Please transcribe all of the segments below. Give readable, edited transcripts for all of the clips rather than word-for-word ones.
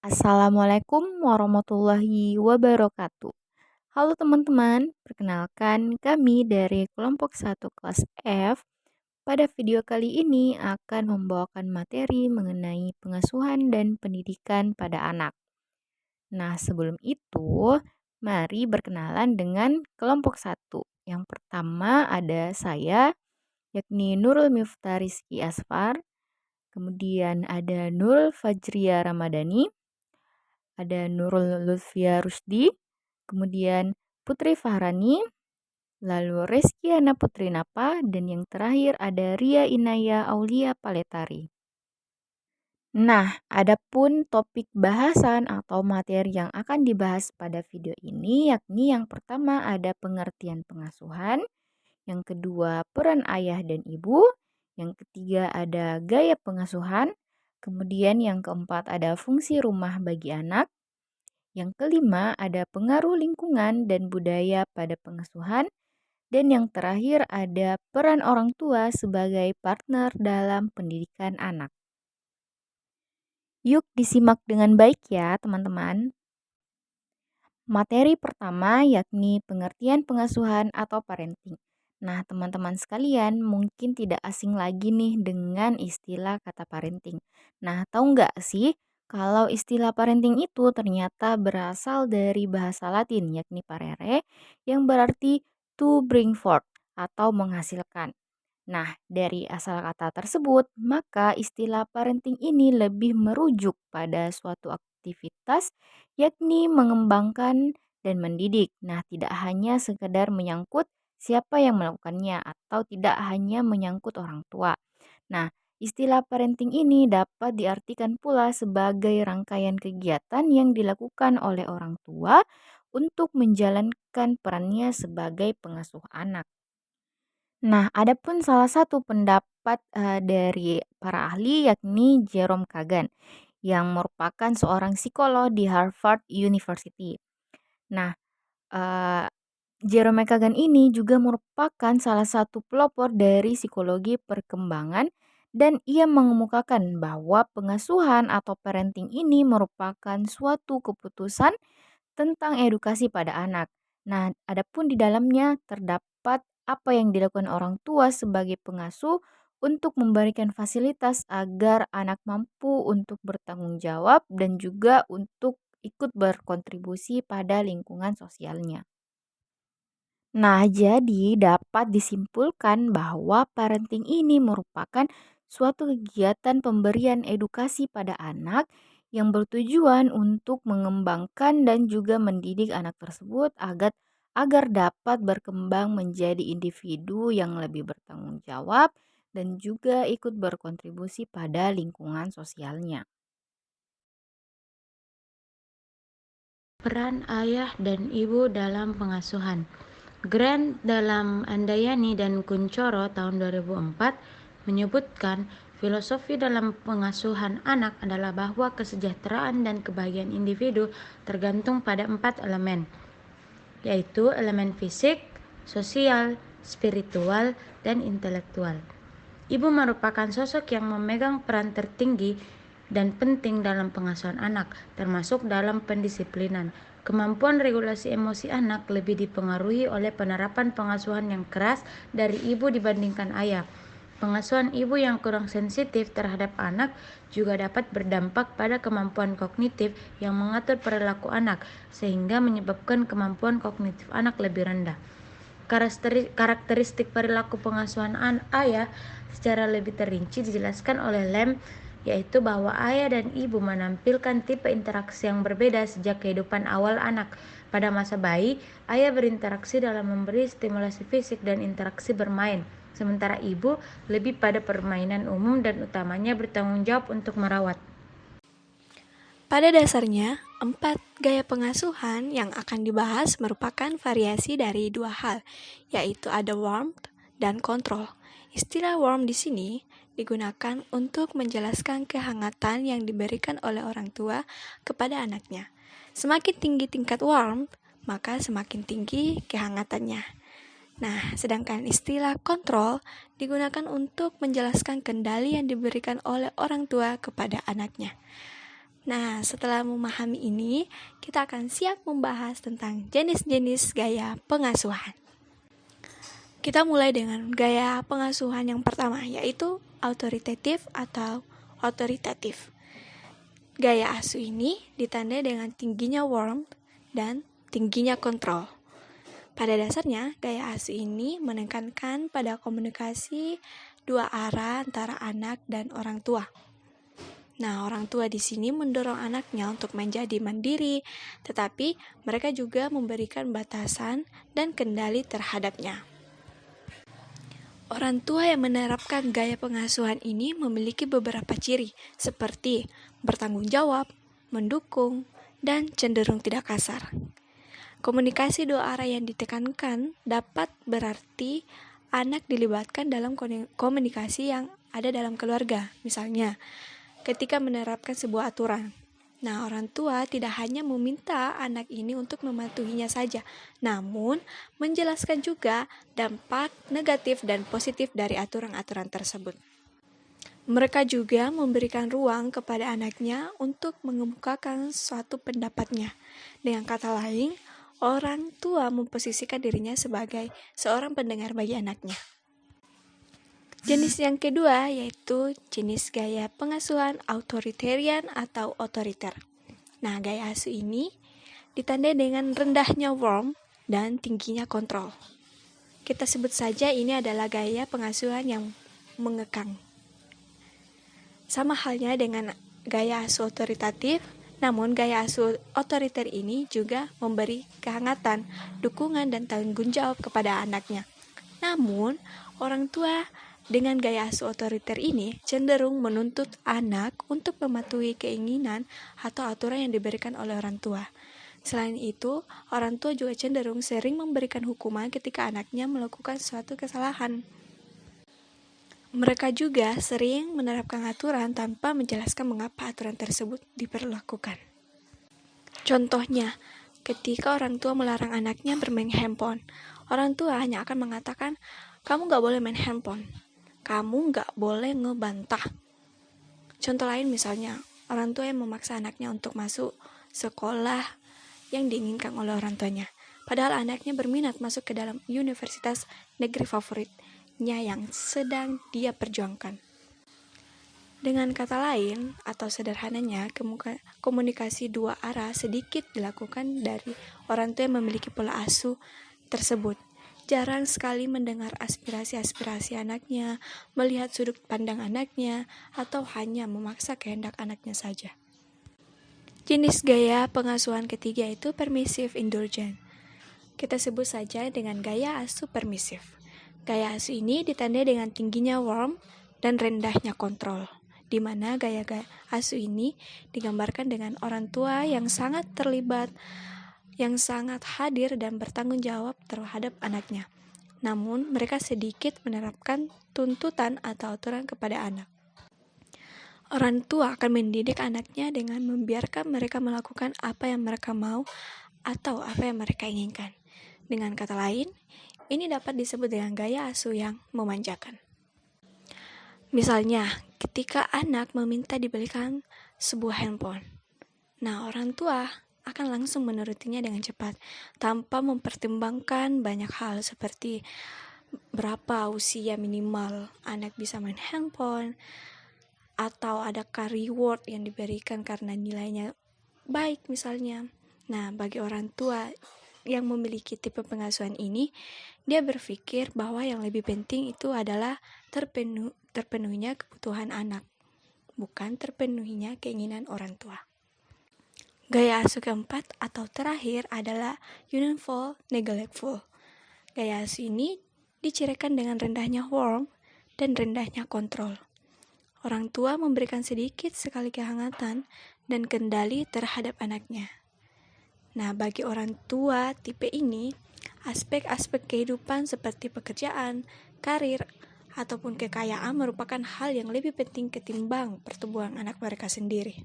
Assalamualaikum warahmatullahi wabarakatuh. Halo teman-teman, perkenalkan kami dari kelompok 1 kelas F. Pada video kali ini akan membawakan materi mengenai pengasuhan dan pendidikan pada anak. Nah, sebelum itu, mari berkenalan dengan kelompok 1. Yang pertama ada saya, yakni Nurul Miftah Rizky Asfar. Kemudian ada Nurul Fajria Ramadhani, ada Nurul Lutfia Rusdi, kemudian Putri Fahrani, lalu Reskiana Putri Napa, dan yang terakhir ada Ria Inaya Aulia Paletari. Nah, adapun topik bahasan atau materi yang akan dibahas pada video ini yakni yang pertama ada pengertian pengasuhan, yang kedua peran ayah dan ibu, yang ketiga ada gaya pengasuhan, kemudian yang keempat ada fungsi rumah bagi anak, yang kelima ada pengaruh lingkungan dan budaya pada pengasuhan, dan yang terakhir ada peran orang tua sebagai partner dalam pendidikan anak. Yuk disimak dengan baik ya teman-teman. Materi pertama yakni pengertian pengasuhan atau parenting. Nah teman-teman sekalian mungkin tidak asing lagi nih dengan istilah kata parenting. Nah tahu nggak sih kalau istilah parenting itu ternyata berasal dari bahasa Latin yakni parere yang berarti to bring forth atau menghasilkan. Nah, dari asal kata tersebut, maka istilah parenting ini lebih merujuk pada suatu aktivitas yakni mengembangkan dan mendidik. Nah, tidak hanya sekedar menyangkut siapa yang melakukannya atau tidak hanya menyangkut orang tua. Nah, istilah parenting ini dapat diartikan pula sebagai rangkaian kegiatan yang dilakukan oleh orang tua untuk menjalankan perannya sebagai pengasuh anak. Nah, adapun salah satu pendapat dari para ahli yakni Jerome Kagan yang merupakan seorang psikolog di Harvard University. Nah, eee, Jerome Kagan ini juga merupakan salah satu pelopor dari psikologi perkembangan dan ia mengemukakan bahwa pengasuhan atau parenting ini merupakan suatu keputusan tentang edukasi pada anak. Nah, adapun di dalamnya terdapat apa yang dilakukan orang tua sebagai pengasuh untuk memberikan fasilitas agar anak mampu untuk bertanggung jawab dan juga untuk ikut berkontribusi pada lingkungan sosialnya. Nah, jadi dapat disimpulkan bahwa parenting ini merupakan suatu kegiatan pemberian edukasi pada anak yang bertujuan untuk mengembangkan dan juga mendidik anak tersebut agar dapat berkembang menjadi individu yang lebih bertanggung jawab dan juga ikut berkontribusi pada lingkungan sosialnya. Peran ayah dan ibu dalam pengasuhan. Grant dalam Andayani dan Kuncoro tahun 2004 menyebutkan filosofi dalam pengasuhan anak adalah bahwa kesejahteraan dan kebahagiaan individu tergantung pada 4 elemen, yaitu elemen fisik, sosial, spiritual, dan intelektual. Ibu merupakan sosok yang memegang peran tertinggi dan penting dalam pengasuhan anak, termasuk dalam pendisiplinan. Kemampuan regulasi emosi anak lebih dipengaruhi oleh penerapan pengasuhan yang keras dari ibu dibandingkan ayah. Pengasuhan ibu yang kurang sensitif terhadap anak juga dapat berdampak pada kemampuan kognitif yang mengatur perilaku anak, sehingga menyebabkan kemampuan kognitif anak lebih rendah. Karakteristik perilaku pengasuhan ayah secara lebih terinci dijelaskan oleh Lem, yaitu bahwa ayah dan ibu menampilkan tipe interaksi yang berbeda sejak kehidupan awal anak. Pada masa bayi, ayah berinteraksi dalam memberi stimulasi fisik dan interaksi bermain, sementara ibu lebih pada permainan umum dan utamanya bertanggung jawab untuk merawat. Pada dasarnya, 4 gaya pengasuhan yang akan dibahas merupakan variasi dari dua hal, yaitu ada warmth dan control. Istilah warm di sini digunakan untuk menjelaskan kehangatan yang diberikan oleh orang tua kepada anaknya. Semakin tinggi tingkat warmth, maka semakin tinggi kehangatannya. Nah, sedangkan istilah kontrol digunakan untuk menjelaskan kendali yang diberikan oleh orang tua kepada anaknya. Nah, setelah memahami ini, kita akan siap membahas tentang jenis-jenis gaya pengasuhan. Kita mulai dengan gaya pengasuhan yang pertama, yaitu autoritatif atau otoritatif. Gaya asuh ini ditandai dengan tingginya warmth dan tingginya kontrol. Pada dasarnya, gaya asuh ini menekankan pada komunikasi dua arah antara anak dan orang tua. Nah, orang tua di sini mendorong anaknya untuk menjadi mandiri, tetapi mereka juga memberikan batasan dan kendali terhadapnya. Orang tua yang menerapkan gaya pengasuhan ini memiliki beberapa ciri, seperti bertanggung jawab, mendukung, dan cenderung tidak kasar. Komunikasi dua arah yang ditekankan dapat berarti anak dilibatkan dalam komunikasi yang ada dalam keluarga. Misalnya, ketika menerapkan sebuah aturan. Nah, orang tua tidak hanya meminta anak ini untuk mematuhinya saja, namun menjelaskan juga dampak negatif dan positif dari aturan-aturan tersebut. Mereka juga memberikan ruang kepada anaknya untuk mengemukakan suatu pendapatnya. Dengan kata lain, orang tua memposisikan dirinya sebagai seorang pendengar bagi anaknya. Jenis yang kedua yaitu jenis gaya pengasuhan authoritarian atau otoriter. Nah, gaya asuh ini ditandai dengan rendahnya warmth dan tingginya kontrol. Kita sebut saja ini adalah gaya pengasuhan yang mengekang. Sama halnya dengan gaya asuh otoritatif, namun gaya asuh otoriter ini juga memberi kehangatan, dukungan, dan tanggung jawab kepada anaknya. Namun, orang tua dengan gaya asuh otoriter ini cenderung menuntut anak untuk mematuhi keinginan atau aturan yang diberikan oleh orang tua. Selain itu, orang tua juga cenderung sering memberikan hukuman ketika anaknya melakukan suatu kesalahan. Mereka juga sering menerapkan aturan tanpa menjelaskan mengapa aturan tersebut diberlakukan. Contohnya, ketika orang tua melarang anaknya bermain handphone, orang tua hanya akan mengatakan, "Kamu gak boleh main handphone. Kamu gak boleh ngebantah." Contoh lain misalnya, orang tua yang memaksa anaknya untuk masuk sekolah yang diinginkan oleh orang tuanya. Padahal anaknya berminat masuk ke dalam universitas negeri favoritnya yang sedang dia perjuangkan. Dengan kata lain, atau sederhananya, komunikasi dua arah sedikit dilakukan dari orang tua yang memiliki pola asuh tersebut. Jarang sekali mendengar aspirasi-aspirasi anaknya, melihat sudut pandang anaknya, atau hanya memaksa kehendak anaknya saja. Jenis gaya pengasuhan ketiga itu permissive indulgent. Kita sebut saja dengan gaya asuh permisif. Gaya asuh ini ditandai dengan tingginya warmth dan rendahnya kontrol, di mana gaya asuh ini digambarkan dengan orang tua yang sangat terlibat, yang sangat hadir dan bertanggung jawab terhadap anaknya. Namun, mereka sedikit menerapkan tuntutan atau aturan kepada anak. Orang tua akan mendidik anaknya dengan membiarkan mereka melakukan apa yang mereka mau atau apa yang mereka inginkan. Dengan kata lain, ini dapat disebut dengan gaya asuh yang memanjakan. Misalnya, ketika anak meminta dibelikan sebuah handphone. Nah, orang tua akan langsung menurutinya dengan cepat, tanpa mempertimbangkan banyak hal seperti berapa usia minimal anak bisa main handphone, atau adakah reward yang diberikan karena nilainya baik misalnya. Nah, bagi orang tua yang memiliki tipe pengasuhan ini, dia berpikir bahwa yang lebih penting itu adalah terpenuhinya kebutuhan anak, bukan terpenuhinya keinginan orang tua. Gaya asuh keempat atau terakhir adalah uniform neglectful. Gaya asuh ini dicirikan dengan rendahnya warmth dan rendahnya kontrol. Orang tua memberikan sedikit sekali kehangatan dan kendali terhadap anaknya. Nah, bagi orang tua tipe ini, aspek-aspek kehidupan seperti pekerjaan, karir, ataupun kekayaan merupakan hal yang lebih penting ketimbang pertumbuhan anak mereka sendiri.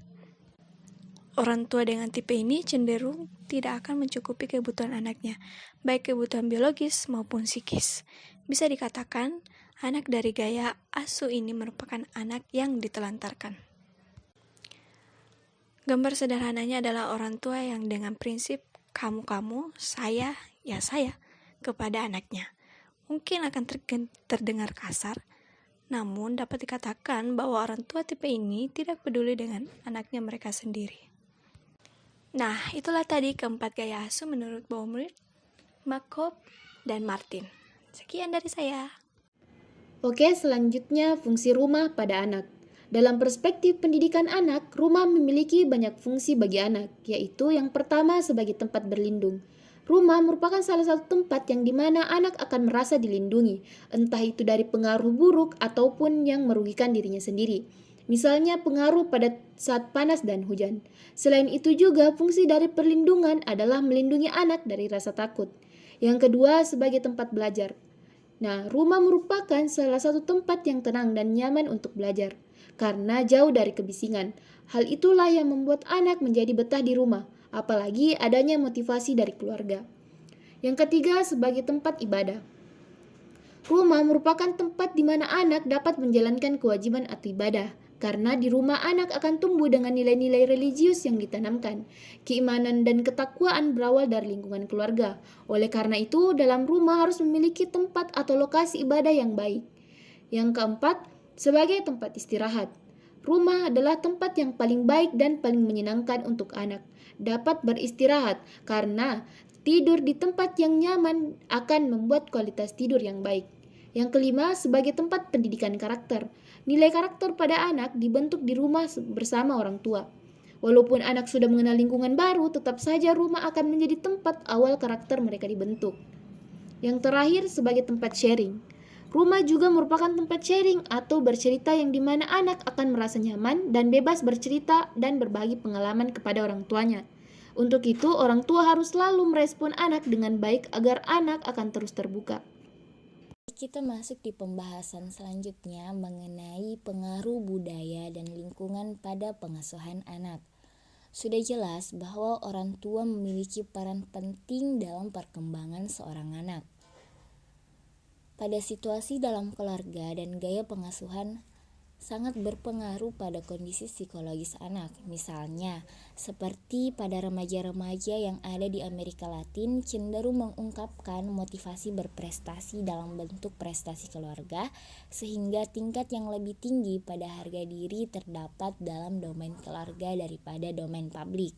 Orang tua dengan tipe ini cenderung tidak akan mencukupi kebutuhan anaknya, baik kebutuhan biologis maupun psikis. Bisa dikatakan, anak dari gaya asuh ini merupakan anak yang ditelantarkan. Gambar sederhananya adalah orang tua yang dengan prinsip kamu-kamu, saya, ya saya, kepada anaknya. Mungkin akan terdengar kasar, namun dapat dikatakan bahwa orang tua tipe ini tidak peduli dengan anaknya mereka sendiri. Nah, itulah tadi keempat gaya asuh menurut Baumritt, McCobb, dan Martin. Sekian dari saya. Oke, selanjutnya fungsi rumah pada anak. Dalam perspektif pendidikan anak, rumah memiliki banyak fungsi bagi anak, yaitu yang pertama sebagai tempat berlindung. Rumah merupakan salah satu tempat yang dimana anak akan merasa dilindungi, entah itu dari pengaruh buruk ataupun yang merugikan dirinya sendiri. Misalnya pengaruh pada saat panas dan hujan. Selain itu juga fungsi dari perlindungan adalah melindungi anak dari rasa takut. Yang kedua sebagai tempat belajar. Nah, rumah merupakan salah satu tempat yang tenang dan nyaman untuk belajar, karena jauh dari kebisingan. Hal itulah yang membuat anak menjadi betah di rumah, apalagi adanya motivasi dari keluarga. Yang ketiga sebagai tempat ibadah. Rumah merupakan tempat di mana anak dapat menjalankan kewajiban atau ibadah, karena di rumah anak akan tumbuh dengan nilai-nilai religius yang ditanamkan. Keimanan dan ketakwaan berawal dari lingkungan keluarga. Oleh karena itu, dalam rumah harus memiliki tempat atau lokasi ibadah yang baik. Yang keempat, sebagai tempat istirahat. Rumah adalah tempat yang paling baik dan paling menyenangkan untuk anak. Dapat beristirahat, karena tidur di tempat yang nyaman akan membuat kualitas tidur yang baik. Yang kelima, sebagai tempat pendidikan karakter. Nilai karakter pada anak dibentuk di rumah bersama orang tua. Walaupun anak sudah mengenal lingkungan baru, tetap saja rumah akan menjadi tempat awal karakter mereka dibentuk. Yang terakhir, sebagai tempat sharing. Rumah juga merupakan tempat sharing atau bercerita yang dimana anak akan merasa nyaman dan bebas bercerita dan berbagi pengalaman kepada orang tuanya. Untuk itu, orang tua harus selalu merespon anak dengan baik agar anak akan terus terbuka. Kita masuk di pembahasan selanjutnya mengenai pengaruh budaya dan lingkungan pada pengasuhan anak. Sudah jelas bahwa orang tua memiliki peran penting dalam perkembangan seorang anak. Pada situasi dalam keluarga dan gaya pengasuhan sangat berpengaruh pada kondisi psikologis anak. Misalnya, seperti pada remaja-remaja yang ada di Amerika Latin cenderung mengungkapkan motivasi berprestasi dalam bentuk prestasi keluarga, sehingga tingkat yang lebih tinggi pada harga diri terdapat dalam domain keluarga daripada domain publik.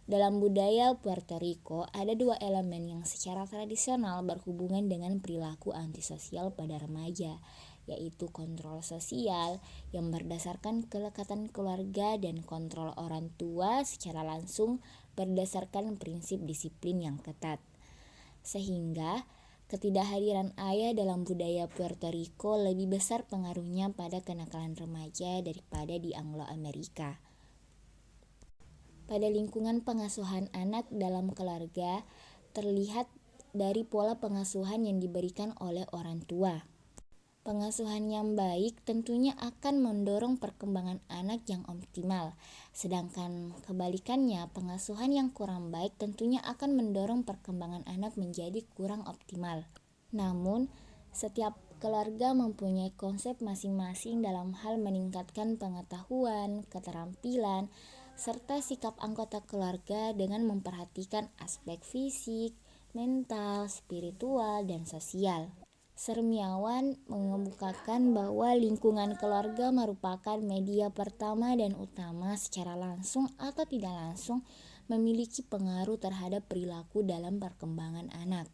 Dalam budaya Puerto Rico, ada dua elemen yang secara tradisional berhubungan dengan perilaku antisosial pada remaja, yaitu kontrol sosial yang berdasarkan kelekatan keluarga dan kontrol orang tua secara langsung berdasarkan prinsip disiplin yang ketat. Sehingga ketidakhadiran ayah dalam budaya Puerto Rico lebih besar pengaruhnya pada kenakalan remaja daripada di Anglo-Amerika. Pada lingkungan pengasuhan anak dalam keluarga terlihat dari pola pengasuhan yang diberikan oleh orang tua. Pengasuhan yang baik tentunya akan mendorong perkembangan anak yang optimal, sedangkan kebalikannya pengasuhan yang kurang baik tentunya akan mendorong perkembangan anak menjadi kurang optimal. Namun, setiap keluarga mempunyai konsep masing-masing dalam hal meningkatkan pengetahuan, keterampilan, serta sikap anggota keluarga dengan memperhatikan aspek fisik, mental, spiritual, dan sosial. Sermiawan mengemukakan bahwa lingkungan keluarga merupakan media pertama dan utama secara langsung atau tidak langsung memiliki pengaruh terhadap perilaku dalam perkembangan anak.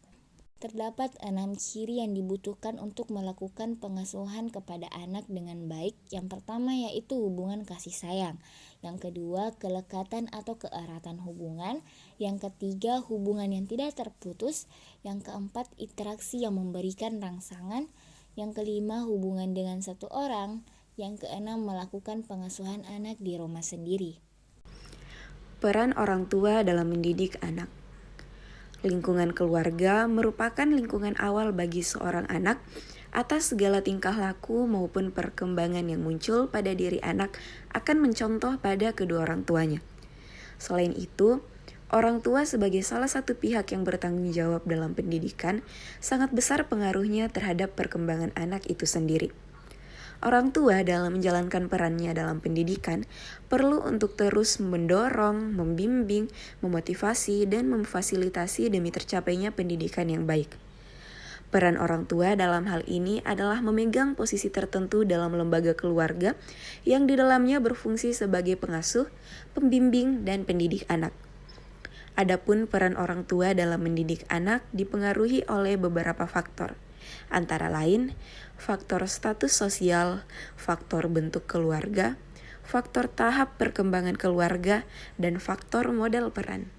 Terdapat 6 ciri yang dibutuhkan untuk melakukan pengasuhan kepada anak dengan baik. Yang pertama yaitu hubungan kasih sayang. Yang kedua, kelekatan atau keeratan hubungan. Yang ketiga, hubungan yang tidak terputus. Yang keempat, interaksi yang memberikan rangsangan. Yang kelima, hubungan dengan satu orang. Yang keenam, melakukan pengasuhan anak di rumah sendiri. Peran orang tua dalam mendidik anak. Lingkungan keluarga merupakan lingkungan awal bagi seorang anak atas segala tingkah laku maupun perkembangan yang muncul pada diri anak akan mencontoh pada kedua orang tuanya. Selain itu, orang tua sebagai salah satu pihak yang bertanggung jawab dalam pendidikan sangat besar pengaruhnya terhadap perkembangan anak itu sendiri. Orang tua dalam menjalankan perannya dalam pendidikan perlu untuk terus mendorong, membimbing, memotivasi, dan memfasilitasi demi tercapainya pendidikan yang baik. Peran orang tua dalam hal ini adalah memegang posisi tertentu dalam lembaga keluarga yang di dalamnya berfungsi sebagai pengasuh, pembimbing, dan pendidik anak. Adapun peran orang tua dalam mendidik anak dipengaruhi oleh beberapa faktor, antara lain faktor status sosial, faktor bentuk keluarga, faktor tahap perkembangan keluarga, dan faktor model peran.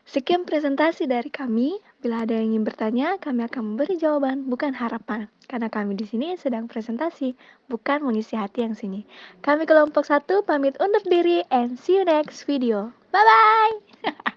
Sekian presentasi dari kami. Bila ada yang ingin bertanya, kami akan memberi jawaban, bukan harapan. Karena kami di sini sedang presentasi, bukan mengisi hati yang sini. Kami kelompok 1 pamit undur diri and see you next video. Bye-bye!